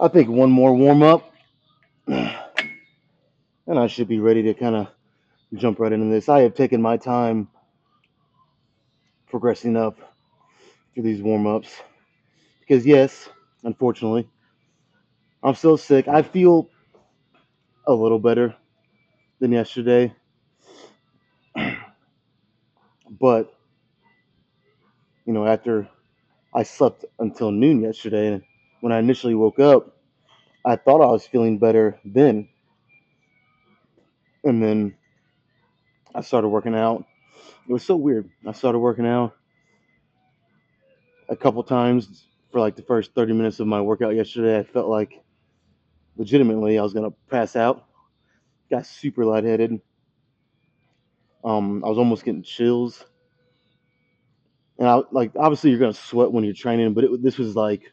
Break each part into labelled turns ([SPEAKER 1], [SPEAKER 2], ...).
[SPEAKER 1] I think one more warm up, and I should be ready to kind of jump right into this. I have taken my time progressing up through these warm ups because, yes, unfortunately, I'm still sick. I feel a little better than yesterday, but after I slept until noon yesterday, and when I initially woke up, I thought I was feeling better then, and then I started working out. It was so weird. I started working out a couple times for like the first 30 minutes of my workout yesterday. I felt like legitimately I was gonna pass out. Got super lightheaded. I was almost getting chills, and I like obviously you're gonna sweat when you're training, but this was like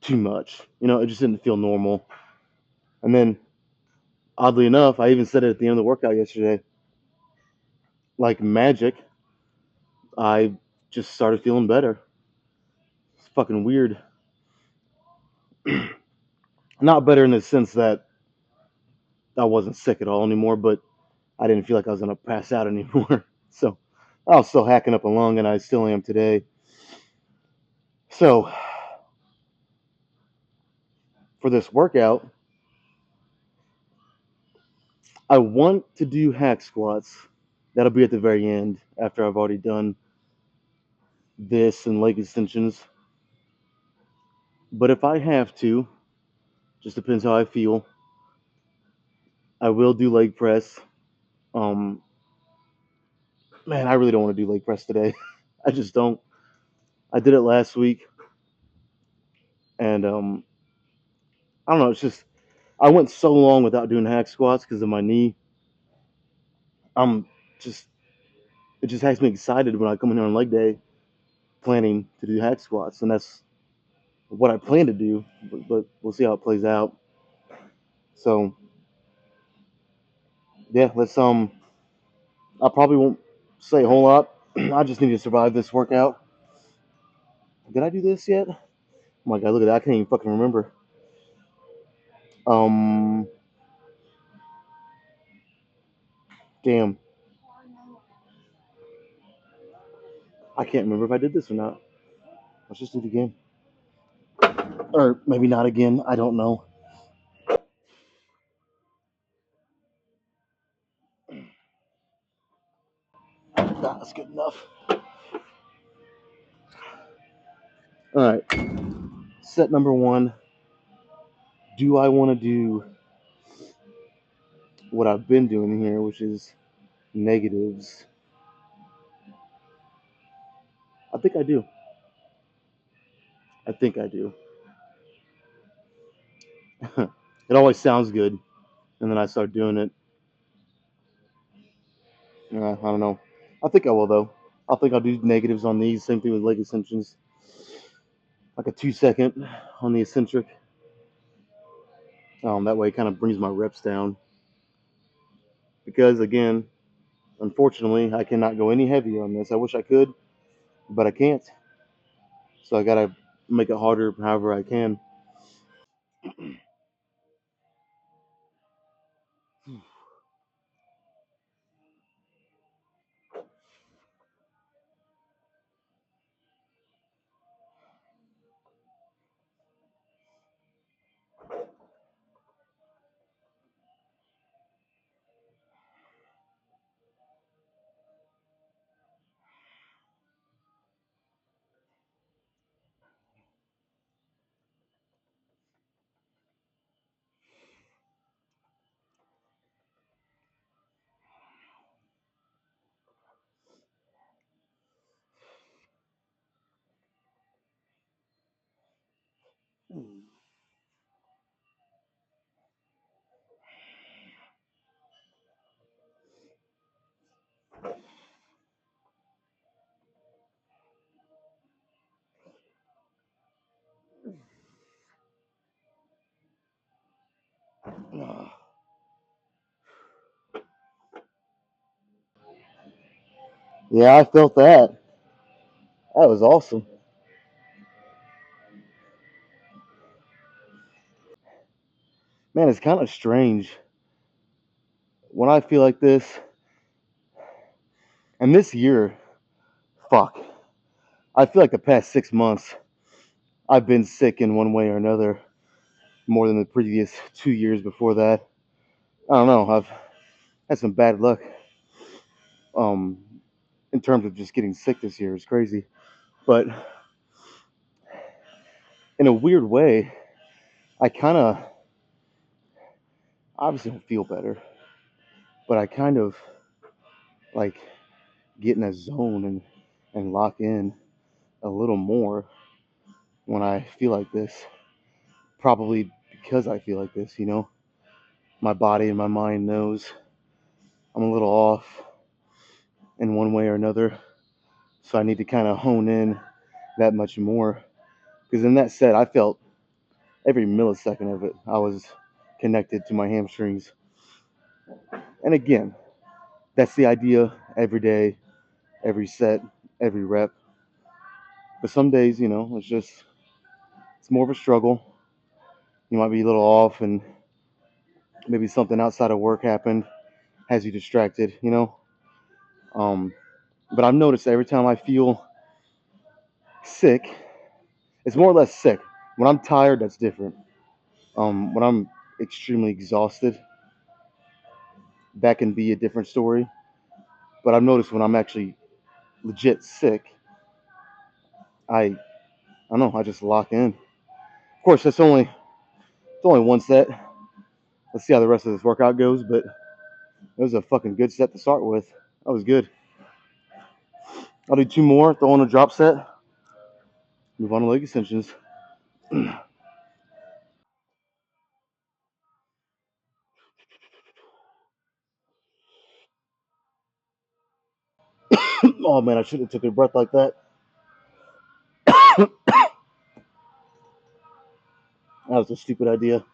[SPEAKER 1] too much. It just didn't feel normal. And then oddly enough, I even said it at the end of the workout yesterday. Like magic, I just started feeling better. It's fucking weird. Not better in the sense that I wasn't sick at all anymore, but I didn't feel like I was gonna pass out anymore. So I was still hacking up a lung, and I still am today. So for this workout, I want to do hack squats. That'll be at the very end after I've already done this and leg extensions. But if I have to, just depends how I feel. I will do leg press. Um, Man, I really don't want to do leg press today. I just don't. I did it last week, and I don't know. It's just I went so long without doing hack squats because of my knee. I'm just it just has me excited when I come in here on leg day, planning to do hack squats, and that's what I plan to do. But we'll see how it plays out. So yeah, let's I probably won't say a whole lot. I just need to survive this workout. Did I do this yet? Oh my god, look at that! I can't even fucking remember. Um, Damn, I can't remember if I did this or not. Let's just do it again, or maybe not again. I don't know. That's good enough. All right, set number one. Do I want to do what I've been doing here, which is negatives? I think I do. I think I do. It always sounds good, and then I start doing it. I don't know. I think I will though. I think I'll do negatives on these. Same thing with leg extensions, like a 2 second on the eccentric. That way, it kind of brings my reps down. Because again, unfortunately, I cannot go any heavier on this. I wish I could, but I can't. So I gotta make it harder however I can. Yeah, I felt that. That was awesome. Man, it's kind of strange when I feel like this. And this year, fuck. I feel like the past 6 months, I've been sick in one way or another more than the previous 2 years before that. I don't know. I've had some bad luck um, in terms of just getting sick this year. It's crazy. But in a weird way, I kind of obviously don't feel better, but I kind of like get in a zone and lock in a little more when I feel like this. Probably because I feel like this, you know. My body and my mind knows I'm a little off in one way or another. So I need to kind of hone in that much more. Because in that set, I felt every millisecond of it. I was connected to my hamstrings. And again, that's the idea every day, every set, every rep. But some days, you know, it's more of a struggle. You might be a little off and maybe something outside of work happened, has you distracted, you know. Um, but I've noticed every time I feel sick, it's more or less sick. When I'm tired, that's different. When I'm extremely exhausted, that can be a different story. But I've noticed when I'm actually legit sick, I don't know, I just lock in. Of course, it's only one set. Let's see how the rest of this workout goes. But it was a fucking good set to start with. That was good. I'll do two more. Throw on a drop set. Move on to leg extensions. Oh man, I should have took a breath like that. That was a stupid idea.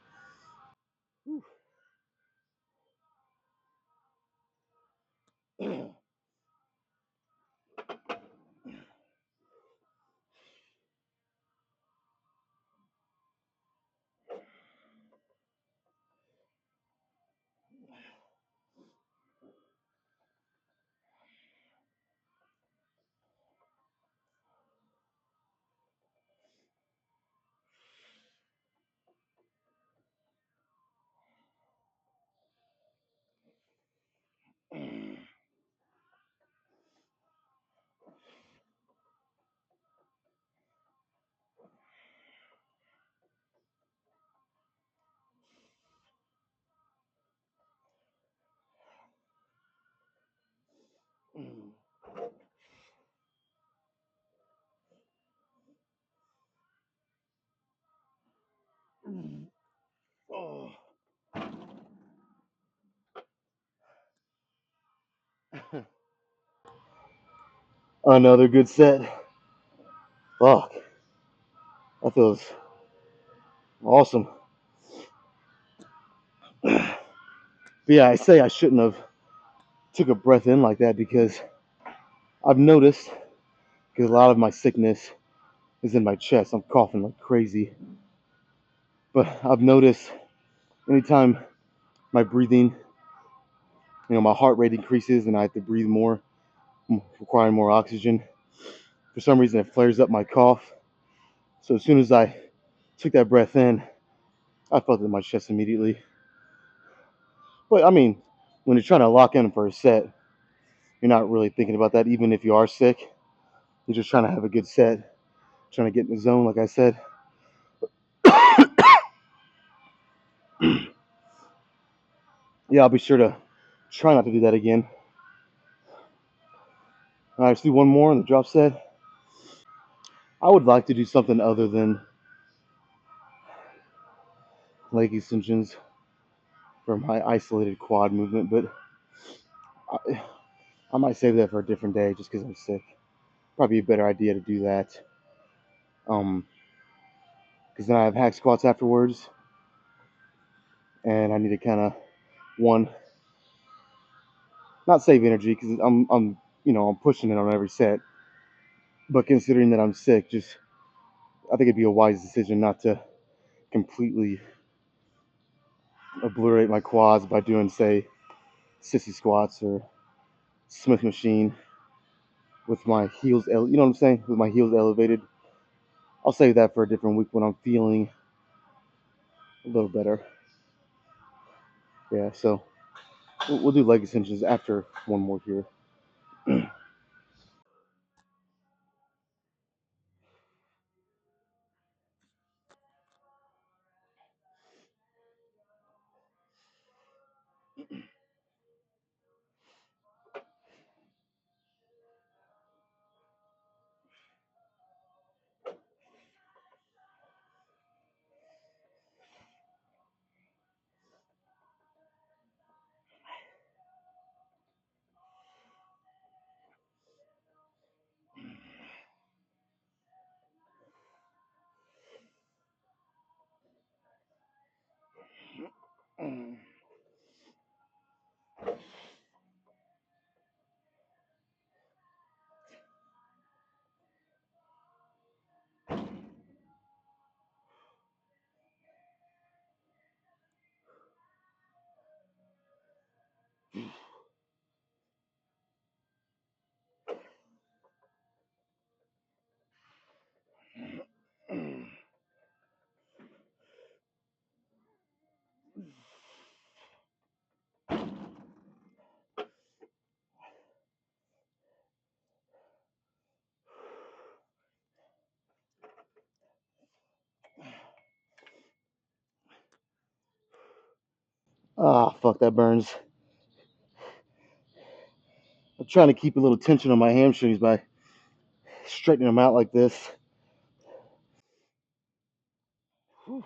[SPEAKER 1] Another good set. Fuck. That feels awesome. But yeah, I say I shouldn't have took a breath in like that because I've noticed, because a lot of my sickness is in my chest. I'm coughing like crazy. But I've noticed anytime my breathing, my heart rate increases and I have to breathe more, requiring more oxygen, for some reason it flares up my cough. So as soon as I took that breath in, I felt it in my chest immediately. But I mean, when you're trying to lock in for a set, you're not really thinking about that. Even if you are sick, you're just trying to have a good set, trying to get in the zone, like I said. Yeah, I'll be sure to try not to do that again. All right, let's do one more on the drop set. I would like to do something other than leg extensions for my isolated quad movement, but I might save that for a different day just because I'm sick. Probably a better idea to do that. Because then I have hack squats afterwards, and I need to kind of one not save energy because I'm pushing it on every set, but considering that I'm sick, just I think it'd be a wise decision not to completely obliterate my quads by doing, say, sissy squats or Smith machine with my heels, you know what I'm saying, with my heels elevated. I'll save that for a different week when I'm feeling a little better. Yeah, so we'll do leg extensions after one more here. Ah, fuck, that burns. I'm trying to keep a little tension on my hamstrings by straightening them out like this. Whew.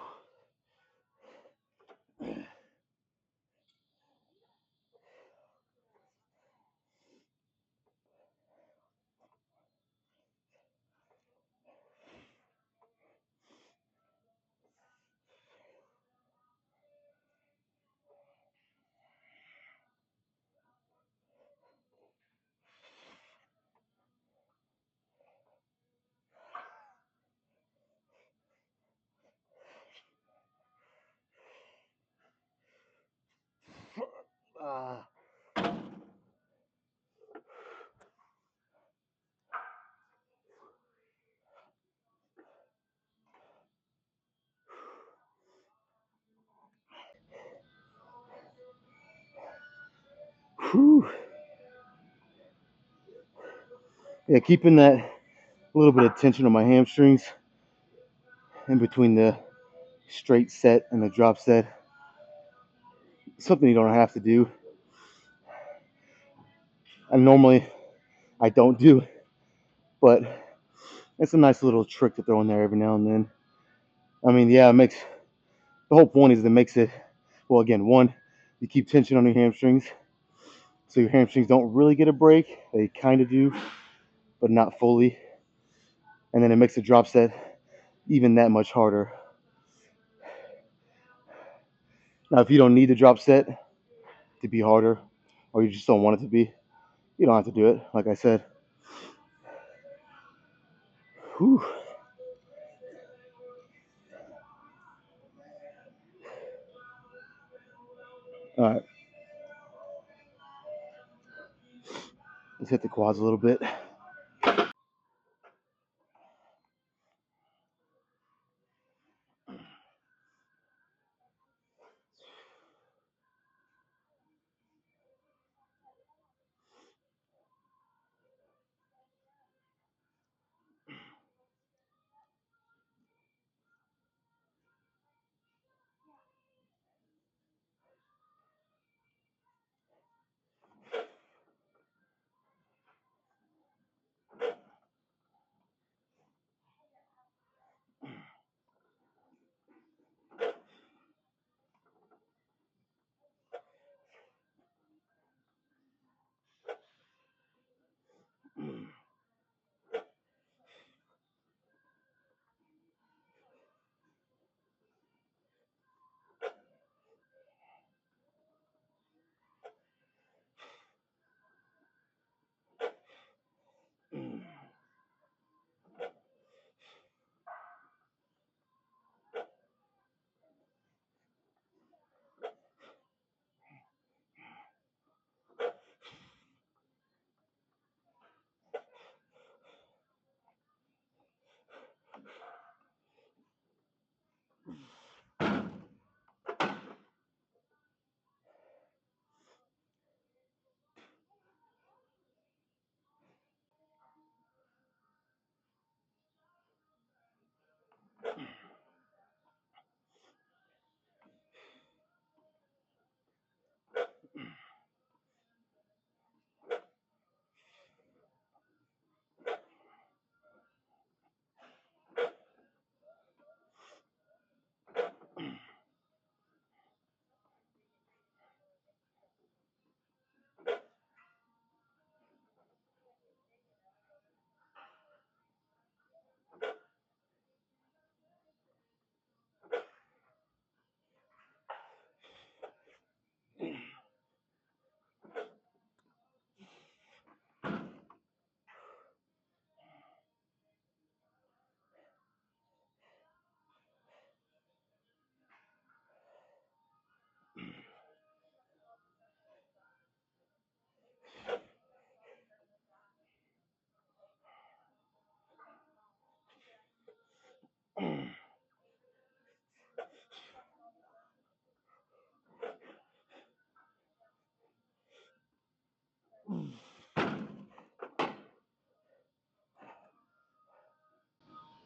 [SPEAKER 1] Ah. Whew. Yeah, keeping that little bit of tension on my hamstrings in between the straight set and the drop set. Something you don't have to do. And normally I don't do, but it's a nice little trick to throw in there every now and then. I mean, yeah, it makes the whole point is it makes it, well, again, one, you keep tension on your hamstrings, so your hamstrings don't really get a break. They kind of do, but not fully. And then it makes the drop set even that much harder. Now, if you don't need the drop set to be harder, or you just don't want it to be, you don't have to do it. Like I said. Whew. All right, let's hit the quads a little bit.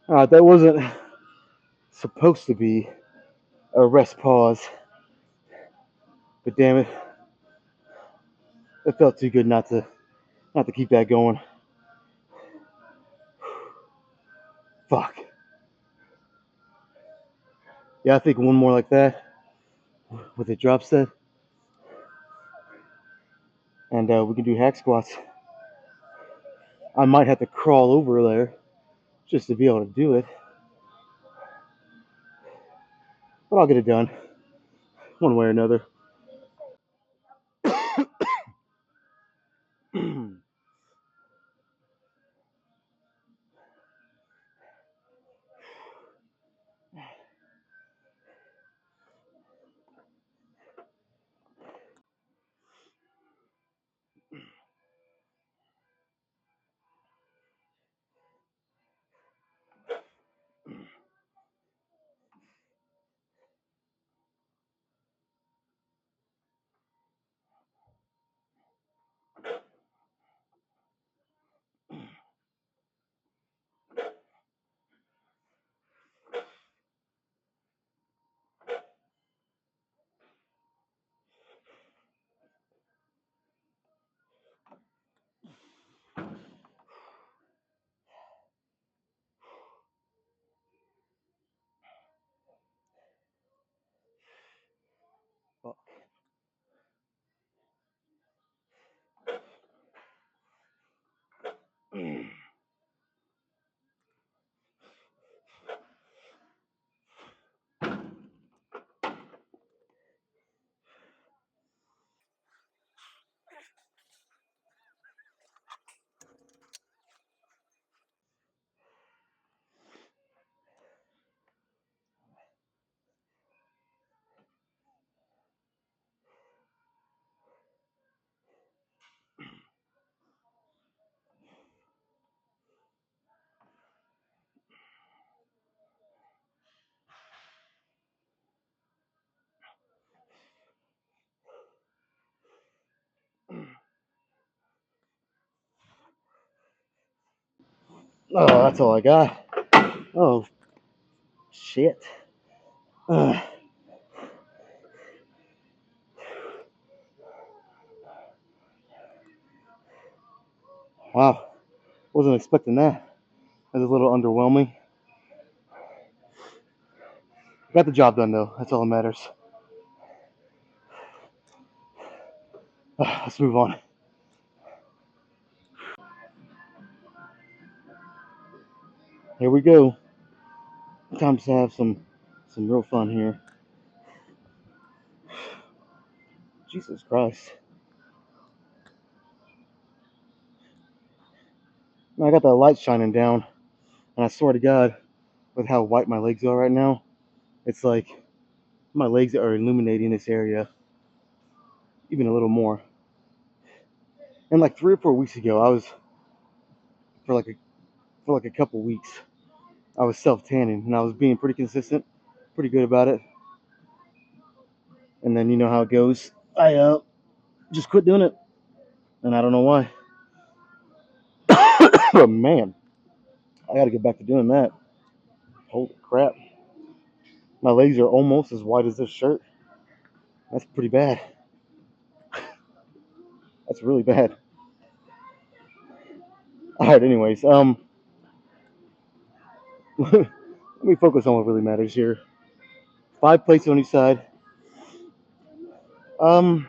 [SPEAKER 1] All right, that wasn't supposed to be a rest pause, but damn it, it felt too good not to keep that going. Fuck. Yeah, I think one more like that with a drop set, and we can do hack squats. I might have to crawl over there just to be able to do it, but I'll get it done one way or another. Fuck. Oh, that's all I got. Oh, shit. Uh, wow. Wasn't expecting that. That's a little underwhelming. Got the job done, though. That's all that matters. Let's move on. Here we go. Time to have some real fun here. Jesus Christ. I got the light shining down, and I swear to God, with how white my legs are right now, it's like my legs are illuminating this area even a little more. And like 3 or 4 weeks ago, I was for like a couple weeks, I was self tanning, and I was being pretty consistent, pretty good about it. And then you know how it goes. I just quit doing it, and I don't know why. But man, I got to get back to doing that. Holy crap! My legs are almost as white as this shirt. That's pretty bad. That's really bad. All right. Anyways, let me focus on what really matters here. 5 plates on each side. Um,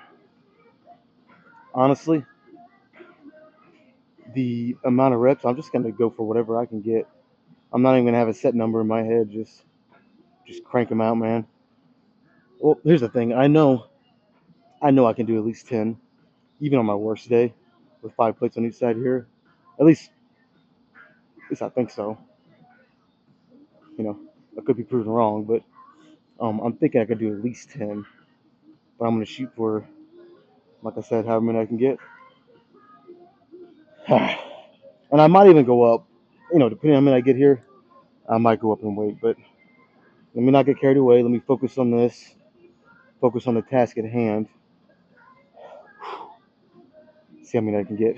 [SPEAKER 1] Honestly, the amount of reps, I'm just gonna go for whatever I can get. I'm not even gonna have a set number in my head. Just crank them out, man. Well, here's the thing. I know I can do at least 10, even on my worst day, with 5 plates on each side here. At least, I think so. You know, I could be proven wrong, but I'm thinking I could do at least 10. But I'm gonna shoot for, like I said, however many I can get. And I might even go up. Depending on how many I get here, I might go up in weight. But let me not get carried away. Let me focus on this. Focus on the task at hand. See how many I can get.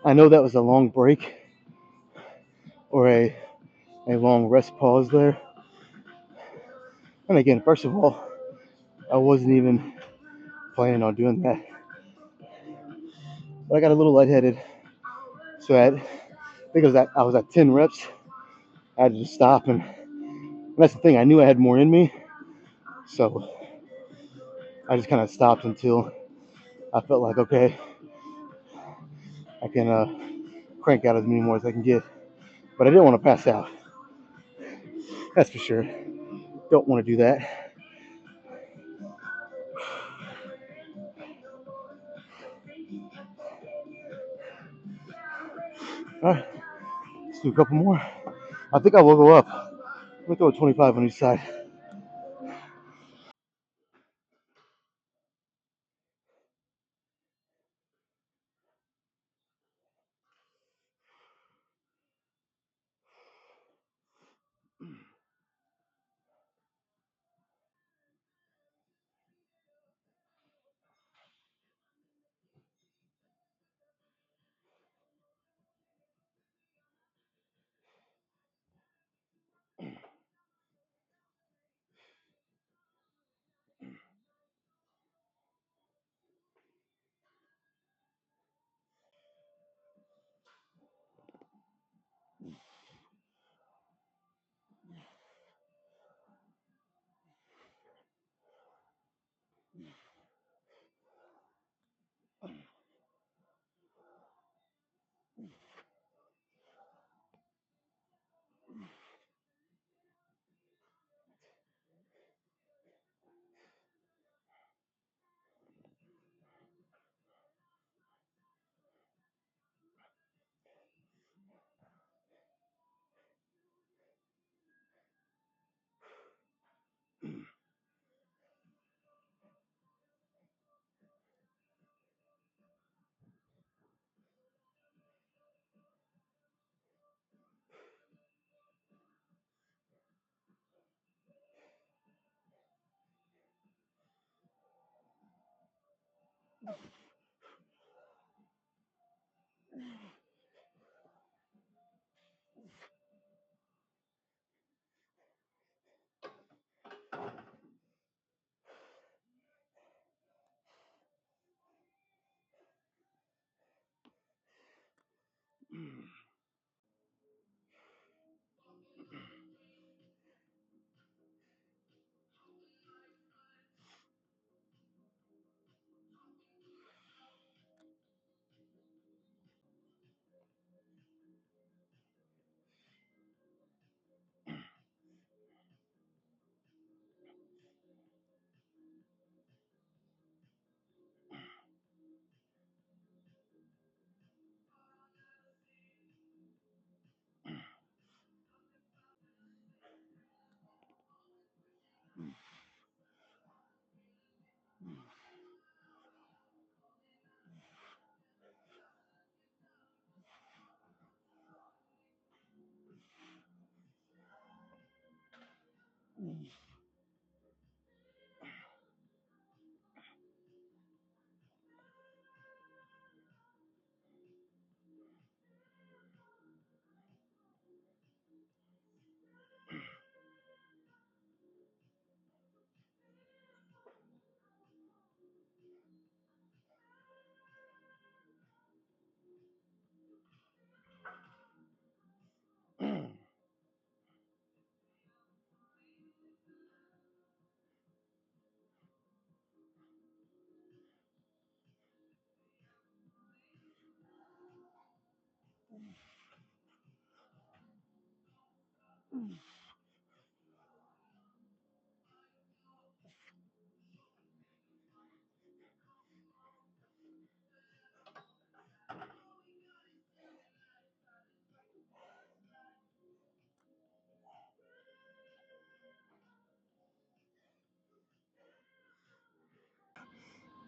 [SPEAKER 1] I know that was a long break or a long rest pause there. And again, first of all, I wasn't even planning on doing that. But I got a little lightheaded. So I think I was at 10 reps. I had to just stop. And that's the thing. I knew I had more in me. So I just kind of stopped until I felt like, okay, I can crank out as many more as I can get. But I didn't want to pass out. That's for sure. Don't want to do that. All right, let's do a couple more. I think I will go up. Let me throw a 25 on each side.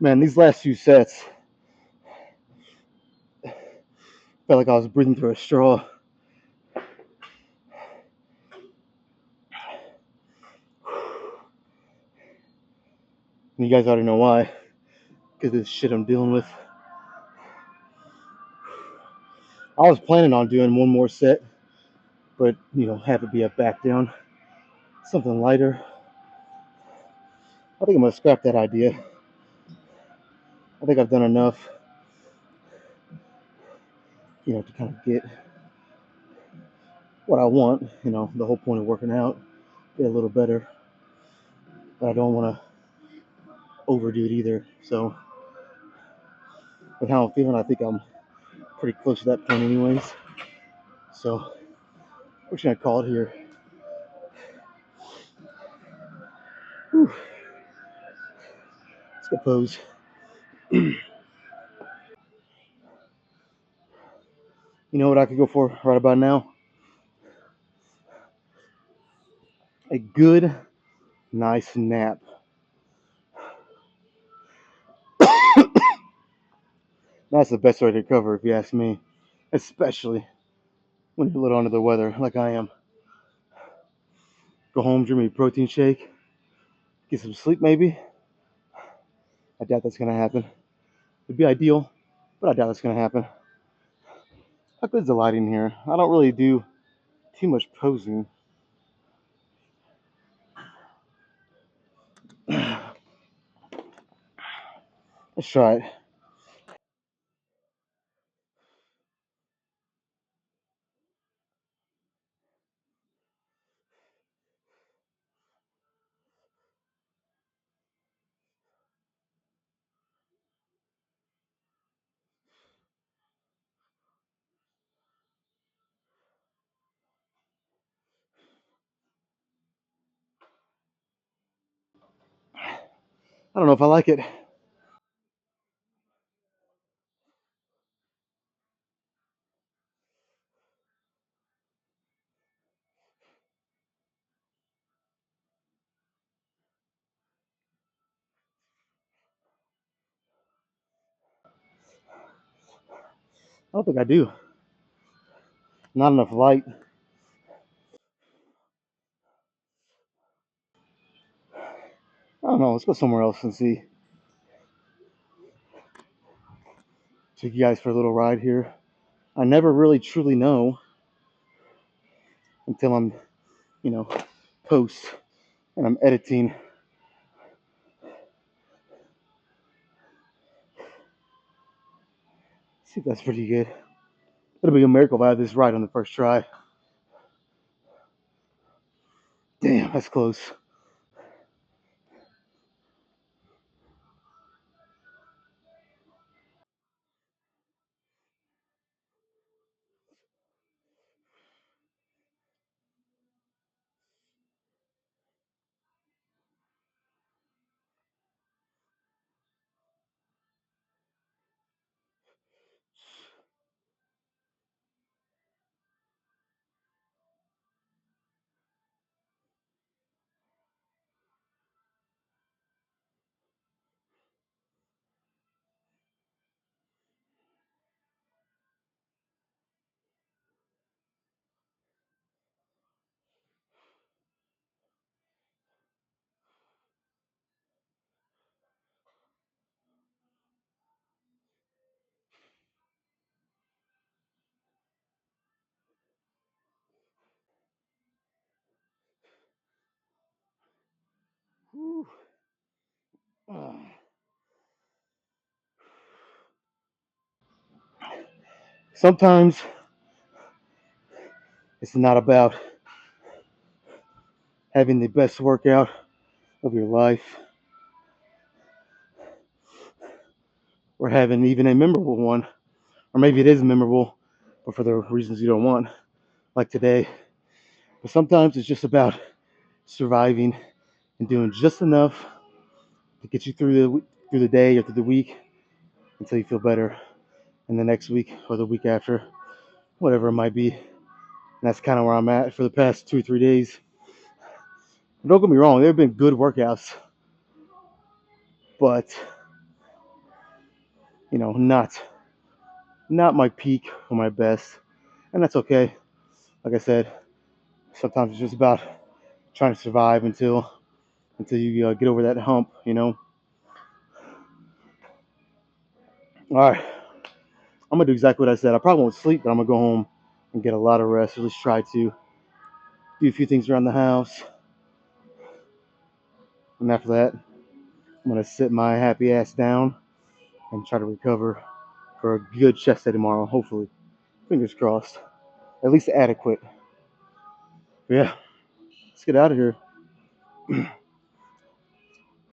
[SPEAKER 1] Man, these last few sets felt like I was breathing through a straw. And you guys already know why. Because this shit I'm dealing with. I was planning on doing one more set, but have it be a back down, something lighter. I think I'm gonna scrap that idea. I think I've done enough, to kind of get what I want. The whole point of working out, get a little better, but I don't want to overdo it either. So, with how I'm feeling, I think I'm pretty close to that point, anyways. So, we're just gonna call it here. Whew. Let's go pose. You know what I could go for right about now? A good, nice nap. That's the best way to recover, if you ask me. Especially when you're a little under the weather, like I am. Go home, drink me a protein shake, get some sleep maybe. I doubt that's gonna happen. It'd be ideal, but I doubt that's gonna happen. How good's the lighting here? I don't really do too much posing. Let's try it. I don't know if I like it. I don't think I do. Not enough light. I don't know. Let's go somewhere else and see. take you guys for a little ride here. I never really truly know until I'm, you know, post and I'm editing. See if that's pretty good. It'll be a miracle if I have this right on the first try. Damn, that's close. Whew. Sometimes it's not about having the best workout of your life or having even a memorable one. Or maybe it is memorable, but for the reasons you don't want, like today. But sometimes it's just about surviving and doing just enough to get you through the day or through the week until you feel better in the next week or the week after, whatever it might be. And that's kind of where I'm at for the past 2 or 3 days. Don't get me wrong, there have been good workouts, but not my peak or my best, and that's okay. Like I said, sometimes it's just about trying to survive until you get over that hump. All right, I'm gonna do exactly what I said. I probably won't sleep, but I'm gonna go home and get a lot of rest. Or at least try to do a few things around the house, and after that, I'm gonna sit my happy ass down and try to recover for a good chest day tomorrow. Hopefully, fingers crossed. At least adequate. But yeah, let's get out of here.